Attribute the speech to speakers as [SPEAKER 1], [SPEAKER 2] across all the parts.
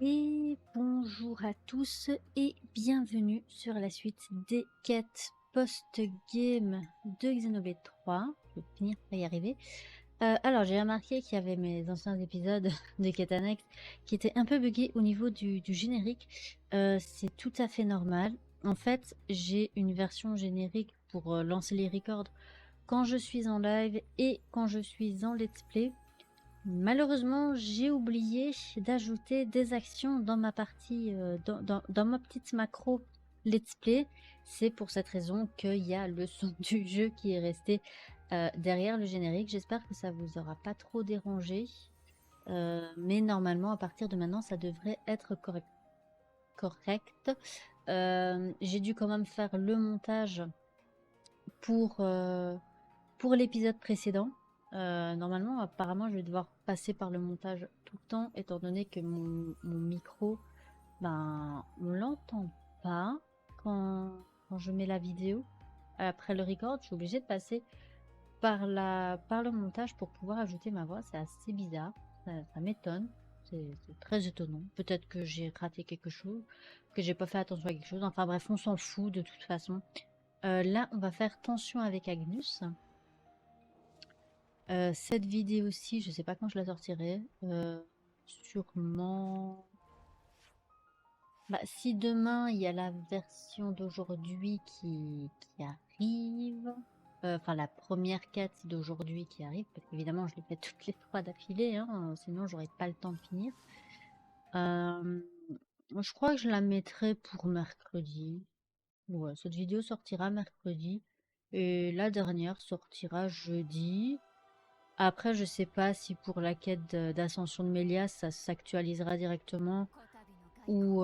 [SPEAKER 1] Et bonjour à tous et bienvenue sur la suite des quêtes post-game de Xenoblade 3. Je vais finir par y arriver. Alors j'ai remarqué qu'il y avait mes anciens épisodes de quêtes annexes qui étaient un peu buggés au niveau du générique. C'est tout à fait normal. En fait, j'ai une version générique pour lancer les records quand je suis en live et quand je suis en let's play. Malheureusement, j'ai oublié d'ajouter des actions dans ma partie, dans ma petite macro let's play. C'est pour cette raison qu'il y a le son du jeu qui est resté derrière le générique. J'espère que ça vous aura pas trop dérangé. Mais normalement, à partir de maintenant, ça devrait être correct. J'ai dû quand même faire le montage pour l'épisode précédent. Normalement, apparemment, je vais devoir passer par le montage tout le temps, étant donné que mon micro, ben, on l'entend pas quand je mets la vidéo. Après le record, je suis obligée de passer par le montage pour pouvoir ajouter ma voix. C'est assez bizarre, ça m'étonne. C'est très étonnant. Peut-être que j'ai raté quelque chose, que j'ai pas fait attention à quelque chose. Enfin bref, on s'en fout de toute façon. Là, on va faire tension avec Agnus. Cette vidéo-ci, je sais pas quand je la sortirai. Sûrement. Bah, si demain il y a la version d'aujourd'hui qui arrive, enfin la première quête d'aujourd'hui qui arrive, parce qu'évidemment je les fais toutes les trois d'affilée, hein, sinon j'aurais pas le temps de finir. Je crois que je la mettrai pour mercredi. Ouais, cette vidéo sortira mercredi et la dernière sortira jeudi. Après, je sais pas si pour la quête d'ascension de Mélias, ça s'actualisera directement ou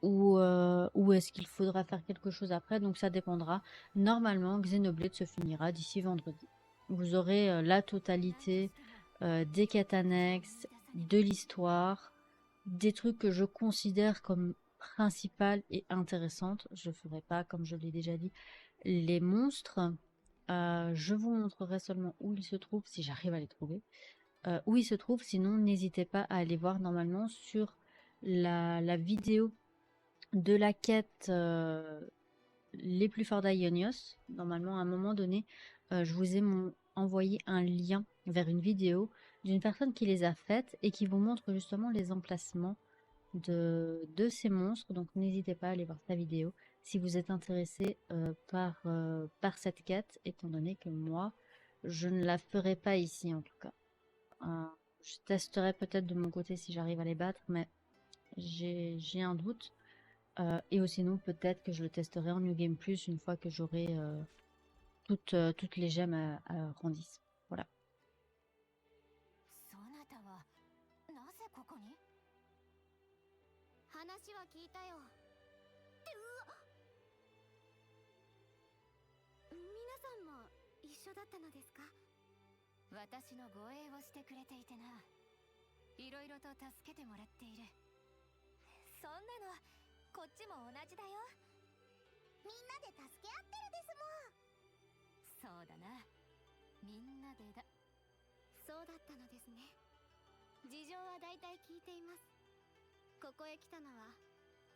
[SPEAKER 1] ou est-ce qu'il faudra faire quelque chose après. Donc ça dépendra. Normalement, Xenoblade se finira d'ici vendredi. Vous aurez la totalité des quêtes annexes, de l'histoire, des trucs que je considère comme principales et intéressantes. Je ferai pas, comme je l'ai déjà dit, les monstres. Je vous montrerai seulement où ils se trouvent, si j'arrive à les trouver. Où ils se trouvent, sinon n'hésitez pas à aller voir normalement sur la vidéo de la quête les plus forts d'Aionios. Normalement, à un moment donné, je vous ai envoyé un lien vers une vidéo d'une personne qui les a faites et qui vous montre justement les emplacements de ces monstres. Donc n'hésitez pas à aller voir sa vidéo si vous êtes intéressé par cette quête, étant donné que moi, je ne la ferai pas ici en tout cas. Euh, je testerai peut-être de mon côté si j'arrive à les battre, mais j'ai un doute. Et aussi, sinon, peut-être que je le testerai en New Game Plus une fois que j'aurai toutes les gemmes à Randis. Voilà.
[SPEAKER 2] そなたはなぜここに？話は聞いたよ。皆さんも一緒だったのですか？私の護衛をしてくれていてな。いろいろと助けてもらっている。そんなのこっちも同じだよ。みんなで助け合ってるですもん。そうだな。みんなでだ。そうだったのですね。事情は大体聞いています。ここへ来たのは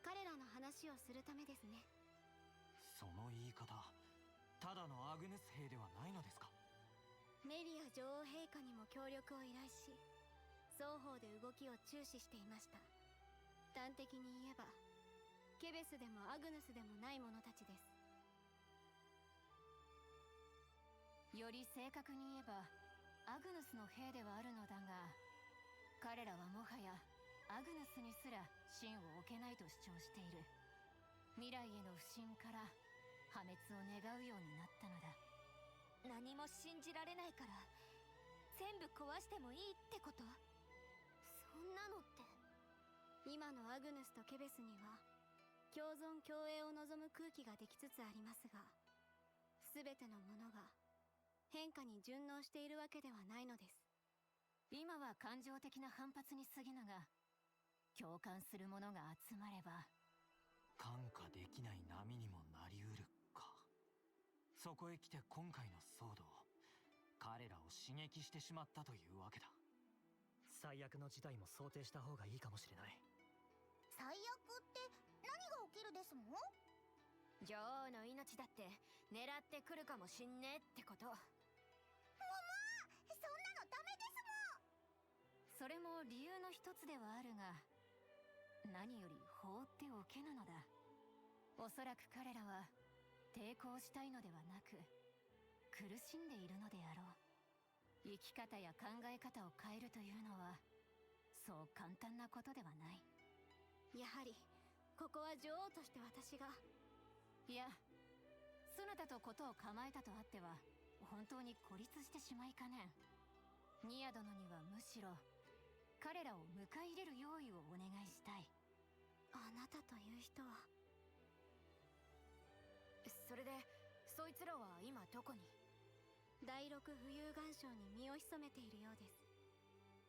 [SPEAKER 2] 彼らの話をするためですね。
[SPEAKER 3] その言い方、ただのアグネス兵ではないのですか？
[SPEAKER 2] メリア女王陛下にも協力を依頼し、双方で動きを注視していました。端的に言えばケベスでもアグヌスでもない者たちです。より正確に言えばアグヌスの兵ではあるのだが、彼らはもはやアグヌスにすら信を置けないと主張している。未来への不信から破滅を願うようになったのだ。何も信じられないから全部壊してもいいってこと？そんなのって。今のアグヌスとケベスには共存共栄を望む空気ができつつありますが、全てのものが変化に順応しているわけではないのです。今は感情的な反発に過ぎぬが、共感する者が集まれば
[SPEAKER 3] 看過できない波にもなりうるか。そこへ来て今回の騒動、彼らを刺激してしまったというわけだ。最悪の事態も想定した方がいいかもしれない。
[SPEAKER 4] 最悪って何が起きるですもん？
[SPEAKER 2] 女王の命だって狙ってくるかもしんねえってこと。
[SPEAKER 4] そんなのダメです
[SPEAKER 2] それも理由の一つではあるが、何より放っておけぬのだ。おそらく彼らは抵抗したいのではなく、苦しんでいるのであろう。生き方や考え方を変えるというのはそう簡単なことではない。
[SPEAKER 4] やはりここは女王として私が。
[SPEAKER 2] いや、そなたとことを構えたとあっては本当に孤立してしまいかねん。ニア殿にはむしろ彼らを迎え入れる用意をお願いしたい。
[SPEAKER 4] あなたという人は。
[SPEAKER 2] それでそいつらは今どこに？
[SPEAKER 4] 第六浮遊岩礁に身を潜めているようです。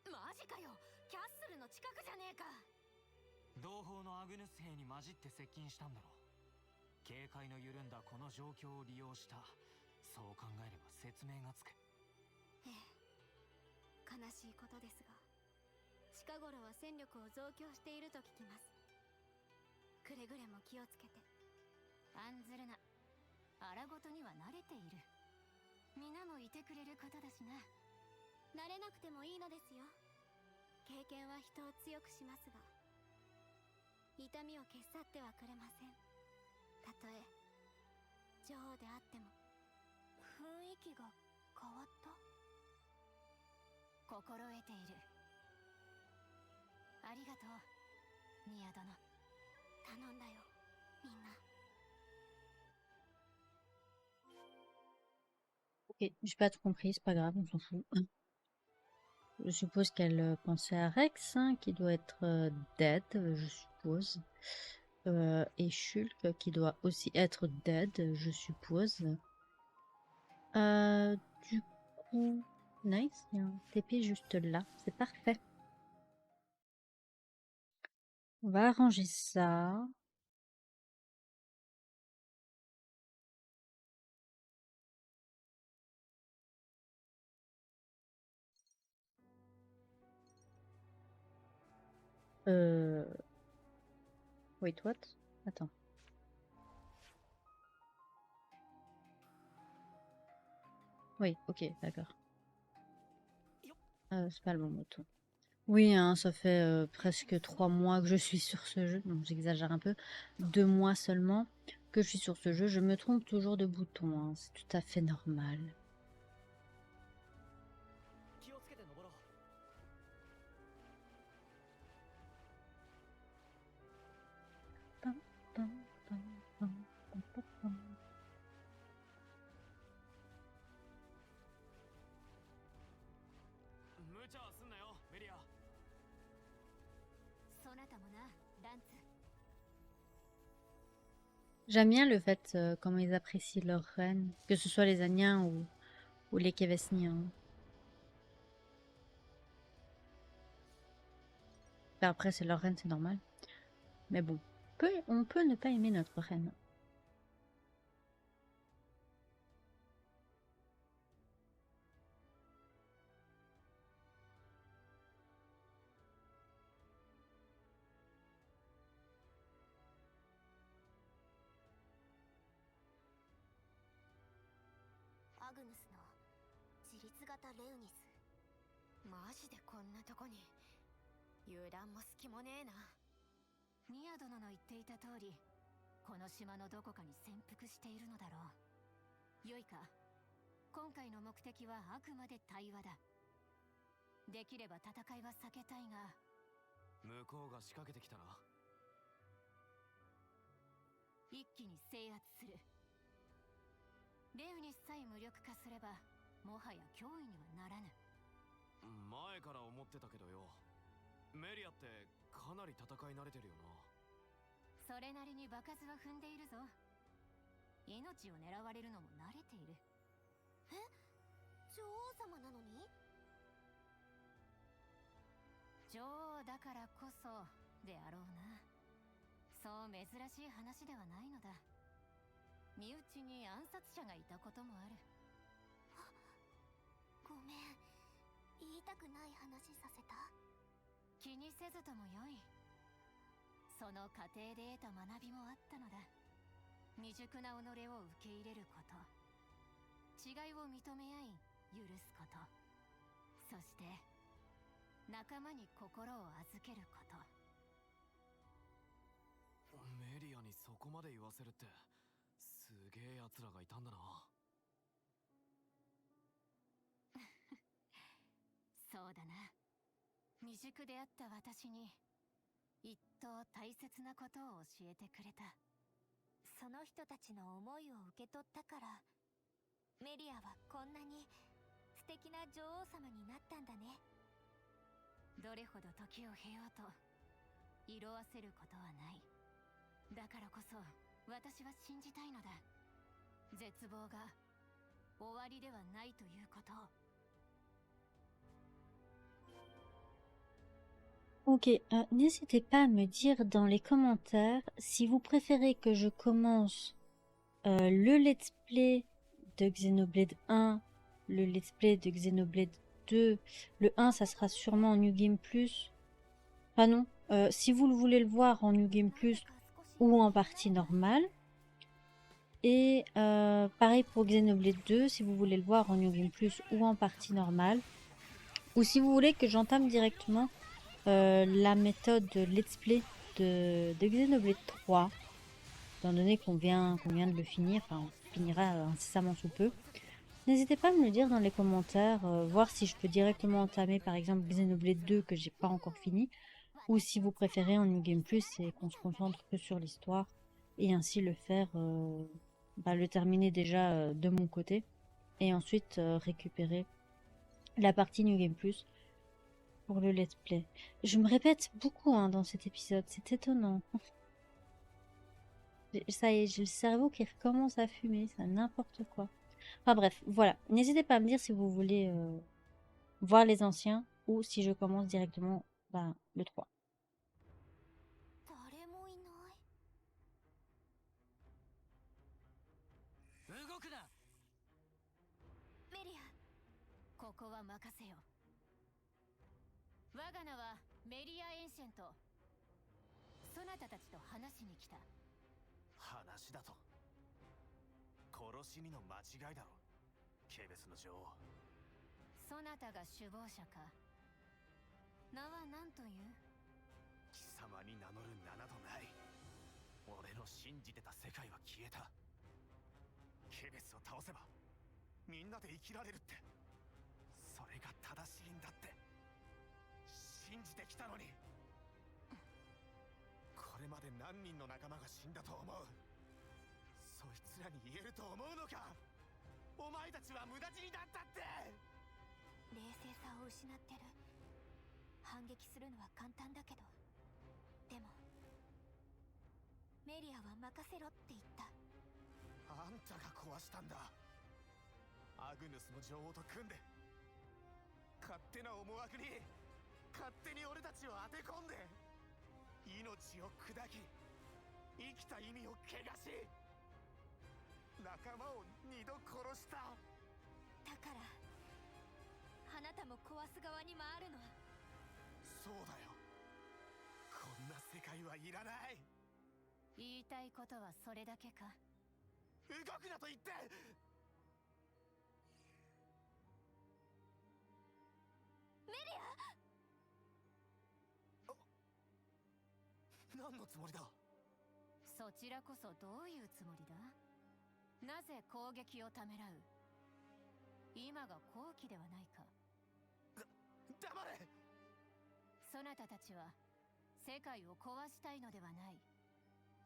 [SPEAKER 2] マジかよ、キャッスルの近くじゃねえか。
[SPEAKER 3] 同胞のアグヌス兵に混じって接近したんだろう。警戒の緩んだこの状況を利用した。そう考えれば説明がつく。
[SPEAKER 4] ええ、悲しいことですが近頃は戦力を増強していると聞きます。くれぐれも気をつけて。
[SPEAKER 2] 案ずるな、荒ごとには慣れている。皆もいてくれることだしな。
[SPEAKER 4] 慣れなくてもいいのですよ。経験は人を強くしますが痛みを消し去ってはくれません。たとえ女王であっても。雰囲気が変わった？
[SPEAKER 2] 心得ている。ありがとう、ニア殿。
[SPEAKER 4] 頼んだよ、みんな。
[SPEAKER 1] Ok, j'ai pas tout compris, c'est pas grave, on s'en fout. Je suppose qu'elle pensait à Rex, hein, qui doit être dead, je suppose. Et Shulk, qui doit aussi être dead, je suppose. Du coup... Nice, il y a un TP juste là, c'est parfait. On va arranger ça. Wait, what? Attends. Oui, ok, d'accord. C'est pas le bon bouton. Oui, hein, ça fait presque 3 mois que je suis sur ce jeu. Donc j'exagère un peu. 2 mois seulement que je suis sur ce jeu. Je me trompe toujours de bouton, hein. C'est tout à fait normal. Pam, pam, pam, pam, pam, pam, pam.
[SPEAKER 3] 無茶はすんなよ、メリア。
[SPEAKER 2] そなたもな、ランツ。
[SPEAKER 1] J'aime bien le fait comment ils apprécient leur reine, que ce soit les Aniens ou les Kevesniens. Enfin, après, c'est leur reine, c'est normal. Mais bon, on peut ne pas aimer notre reine.
[SPEAKER 4] アグヌスの自立型レウニス。
[SPEAKER 2] マジでこんなとこに。油断も隙もねえな。ニア殿の言っていた通り、この島のどこかに潜伏しているのだろう。よいか、今回の目的はあくまで対話だ。できれば戦いは避けたいが。
[SPEAKER 3] 向こうが仕掛けてきたら
[SPEAKER 2] 一気に制圧する。レウニスさえ無力化すればもはや脅威にはならぬ。
[SPEAKER 3] 前から思ってたけどよ、メリアってかなり戦い慣れてるよな。
[SPEAKER 2] それなりに場数は踏んでいるぞ。命を狙われるのも慣れている。
[SPEAKER 4] え、女王様なのに？
[SPEAKER 2] 女王だからこそであろうな。そう珍しい話ではないのだ。身内に暗殺者がいたこともある。
[SPEAKER 4] ごめん、言言いたくない話させた？
[SPEAKER 2] 気にせずともよい。その過程で得た学びもあったのだ。未熟な己を受け入れること、違いを認め合い許すこと、そして仲間に心を預けること。
[SPEAKER 3] メリアにそこまで言わせるって、すげえ奴らがいたんだな。
[SPEAKER 2] そうだな。未熟であった私に一等大切なことを教えてくれた。
[SPEAKER 4] その人たちの思いを受け取ったから、メリアはこんなに素敵な女王様になったんだね。
[SPEAKER 2] どれほど時を経ようと色あせることはない。だからこそ私は信じたいのだ。絶望が終わりではないということを。
[SPEAKER 1] Ok, n'hésitez pas à me dire dans les commentaires si vous préférez que je commence le let's play de Xenoblade 1, le let's play de Xenoblade 2. Le 1, ça sera sûrement en New Game Plus. Enfin non, si vous voulez le voir en New Game Plus ou en partie normale. Et pareil pour Xenoblade 2, si vous voulez le voir en New Game Plus ou en partie normale. Ou si vous voulez que j'entame directement la méthode de let's play de Xenoblade 3, étant donné qu'on vient de le finir, enfin on finira incessamment sous peu. N'hésitez pas à me le dire dans les commentaires, voir si je peux directement entamer par exemple Xenoblade 2 que j'ai pas encore fini, ou si vous préférez en New Game Plus et qu'on se concentre que sur l'histoire, et ainsi le faire, le terminer déjà de mon côté, et ensuite récupérer la partie New Game Plus pour le let's play. Je me répète beaucoup dans cet épisode, c'est étonnant. Ça y est, j'ai le cerveau qui recommence à fumer, c'est n'importe quoi. Enfin bref, voilà. N'hésitez pas à me dire si vous voulez voir les anciens ou si je commence directement le 3.
[SPEAKER 4] 誰もいない。
[SPEAKER 3] 動くな。
[SPEAKER 4] メリア、
[SPEAKER 2] ここは任せよ。我が名はメリア・エンシェント。そなたたちと話しに来た。
[SPEAKER 3] 話だと。殺しにの間違いだろ。ケベスの女王。
[SPEAKER 2] そなたが首謀者か。名は何という？
[SPEAKER 3] 貴様に名乗る名などない。俺の信じてた世界は消えた。ケベスを倒せばみんなで生きられるって、それが正しいんだって信じてきたのに。これまで何人の仲間が死んだと思う。そいつらに言えると思うのか。お前たちは無駄死にだったって。
[SPEAKER 4] 冷静さを失ってる。反撃するのは簡単だけど、でもメリアは任せろって言った。
[SPEAKER 3] あんたが壊したんだ。アグヌスの女王と組んで、勝手な思惑に勝手に俺たちを当て込んで、命を砕き生きた意味を汚し、仲間を二度殺した。
[SPEAKER 4] だからあなたも壊す側に回るの？
[SPEAKER 3] そうだよ。こんな世界はいらない。
[SPEAKER 2] 言いたいことはそれだけか。
[SPEAKER 3] 動くなと言って。
[SPEAKER 4] メリア！
[SPEAKER 3] 何のつもりだ。
[SPEAKER 2] そちらこそどういうつもりだ。なぜ攻撃をためらう。今が好機ではないか。
[SPEAKER 3] 黙れ。
[SPEAKER 2] そなたたちは世界を壊したいのではない。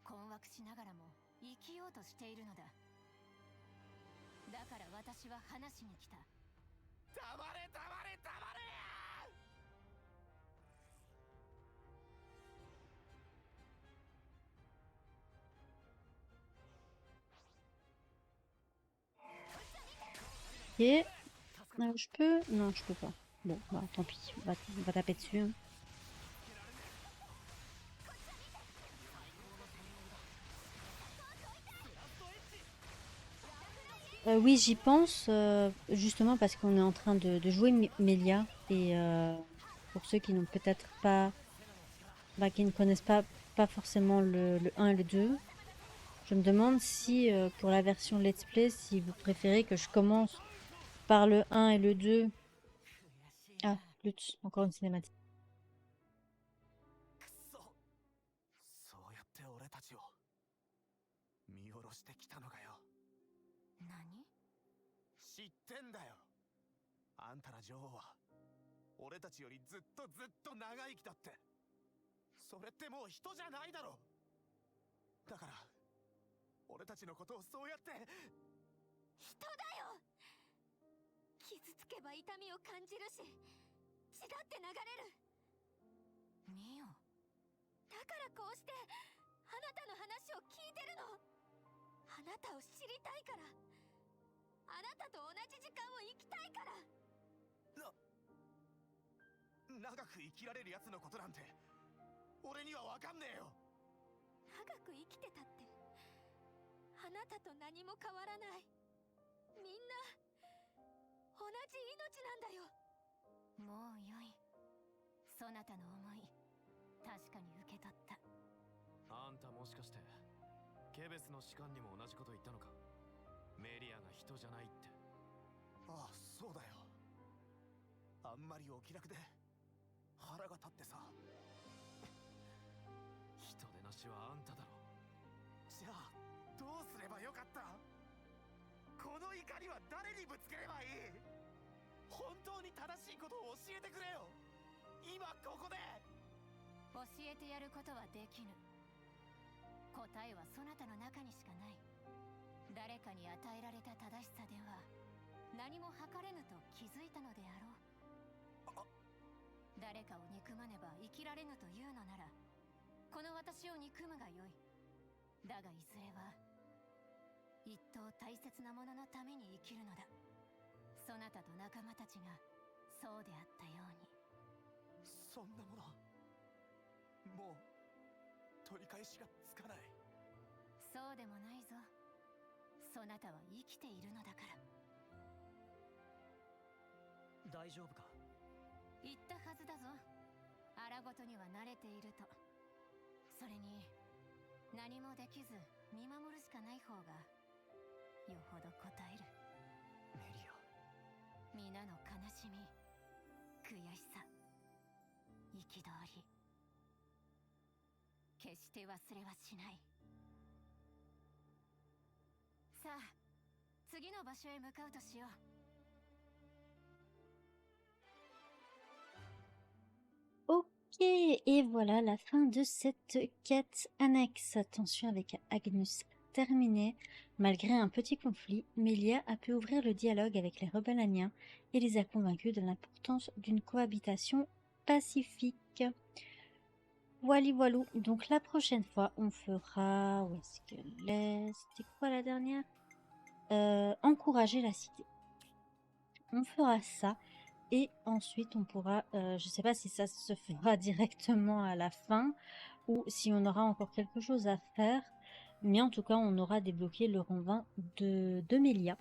[SPEAKER 2] 困惑しながらも生きようとしているのだ。だから私は話しに来た。
[SPEAKER 3] 黙れ黙れ黙れ。
[SPEAKER 1] Ok. Je peux? Non, je peux pas. Bon, tant pis. On va taper dessus. Hein. Oui, j'y pense, justement parce qu'on est en train de jouer Melia. Et pour ceux qui n'ont peut-être pas, bah, qui ne connaissent pas forcément le 1 et le 2, je me demande si, pour la version Let's Play, si vous préférez que je commence par le 1 et le 2. Ah, flûte, encore une cinématique.
[SPEAKER 3] くそ、そうやって俺たちを見下ろしてきたのかよ。
[SPEAKER 2] 何？
[SPEAKER 3] 知ってんだよ。あんたら女王は俺たちよりずっと長生きだって。それってもう人じゃないだろ。だから俺たちのことをそうやって。
[SPEAKER 4] 人だよ。傷つけば痛みを感じるし、血だって流れる。
[SPEAKER 2] ミオ。
[SPEAKER 4] だからこうしてあなたの話を聞いてるの。あなたを知りたいから。あなたと同じ時間を生きたいから。
[SPEAKER 3] 長く生きられるやつのことなんて俺には分かんねえよ。
[SPEAKER 4] 長く生きてたってあなたと何も変わらない。みんな同じ命なんだよ。
[SPEAKER 2] もうよい。そなたの思い、確かに受け取った。
[SPEAKER 5] あんたもしかしてケベスの士官にも同じこと言ったのか。メリアが人じゃないって。
[SPEAKER 3] ああ、そうだよ。あんまりお気楽で腹が立ってさ。
[SPEAKER 5] 人でなしはあんただろ。
[SPEAKER 3] じゃあどうすればよかった。この怒りは誰にぶつければいい。本当に正しいことを教えてくれよ。今ここで。
[SPEAKER 2] 教えてやることはできぬ。答えはそなたの中にしかない。誰かに与えられた正しさでは何も測れぬと気づいたのであろう。誰かを憎まねば生きられぬというのなら、この私を憎むがよい。だがいずれは一等大切なもののために生きるのだ。そなたと仲間たちがそうであったように。
[SPEAKER 3] そんなものもう取り返しがつかない。
[SPEAKER 2] そうでもないぞ。そなたは生きているのだから。
[SPEAKER 6] 大丈夫か。
[SPEAKER 2] 言ったはずだぞ。荒ごとには慣れていると。それに何もできず見守るしかない方がよほど答える。
[SPEAKER 3] メリア。
[SPEAKER 2] 皆の悲しみ、悔しさ、憤り、決して忘れはしない。さあ、次の場所へ向かうとしよう。
[SPEAKER 1] Ok, et voilà la fin de cette quête annexe. Tension avec Agnus terminée. Malgré un petit conflit, Melia a pu ouvrir le dialogue avec les rebelles aniens et les a convaincus de l'importance d'une cohabitation pacifique. Voilà, voilà. Donc la prochaine fois, on fera... Où est-ce qu'elle est? C'était quoi la dernière? Encourager la cité. On fera ça. Et ensuite, on pourra... je sais pas si ça se fera directement à la fin ou si on aura encore quelque chose à faire. Mais en tout cas, on aura débloqué le rang 20 de Melia.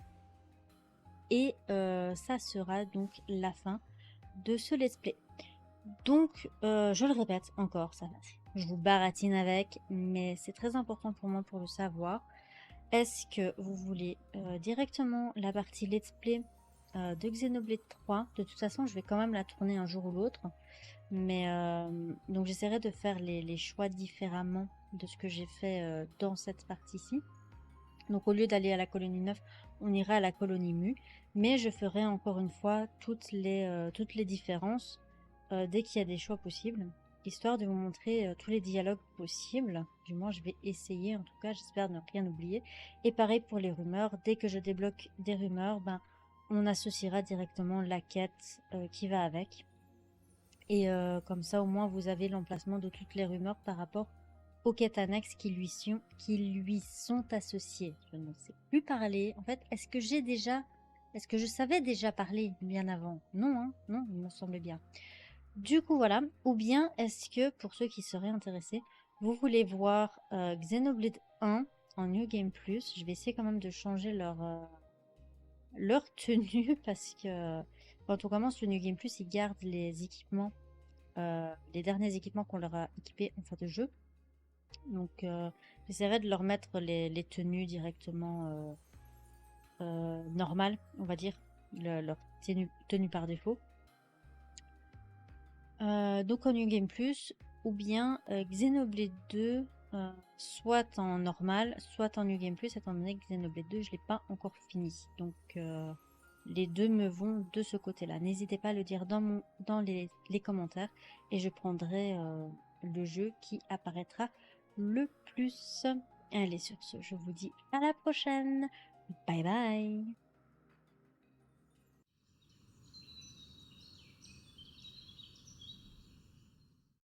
[SPEAKER 1] Et ça sera donc la fin de ce let's play. Donc, je le répète encore, ça va. Je vous baratine avec, mais c'est très important pour moi pour le savoir. Est-ce que vous voulez directement la partie let's play de Xenoblade 3? De toute façon, je vais quand même la tourner un jour ou l'autre. Mais donc, j'essaierai de faire les choix différemment de ce que j'ai fait dans cette partie-ci. Donc, au lieu d'aller à la colonie 9, on ira à la colonie Mu. Mais je ferai encore une fois toutes les différences dès qu'il y a des choix possibles, histoire de vous montrer tous les dialogues possibles. Du moins, je vais essayer, en tout cas, j'espère ne rien oublier. Et pareil pour les rumeurs, dès que je débloque des rumeurs, ben, on associera directement la quête qui va avec. Et comme ça, au moins, vous avez l'emplacement de toutes les rumeurs par rapport aux quêtes annexes qui lui sont associées. Je ne sais plus parler. En fait, est-ce que je savais déjà parler bien avant? Non, hein, non, il me semblait bien. Du coup, voilà. Ou bien, est-ce que, pour ceux qui seraient intéressés, vous voulez voir Xenoblade 1 en New Game Plus? Je vais essayer quand même de changer leur tenue parce que quand on commence le New Game Plus, ils gardent les équipements, les derniers équipements qu'on leur a équipés en fin de jeu. Donc j'essaierai de leur mettre les tenues directement normales, on va dire, leur tenue par défaut. Donc en New Game Plus, ou bien Xenoblade 2, soit en normal, soit en New Game Plus, étant donné que Xenoblade 2, je l'ai pas encore fini. Donc les deux me vont de ce côté-là. N'hésitez pas à le dire dans les commentaires et je prendrai le jeu qui apparaîtra le plus. Allez, sur ce, je vous dis à la prochaine. Bye bye.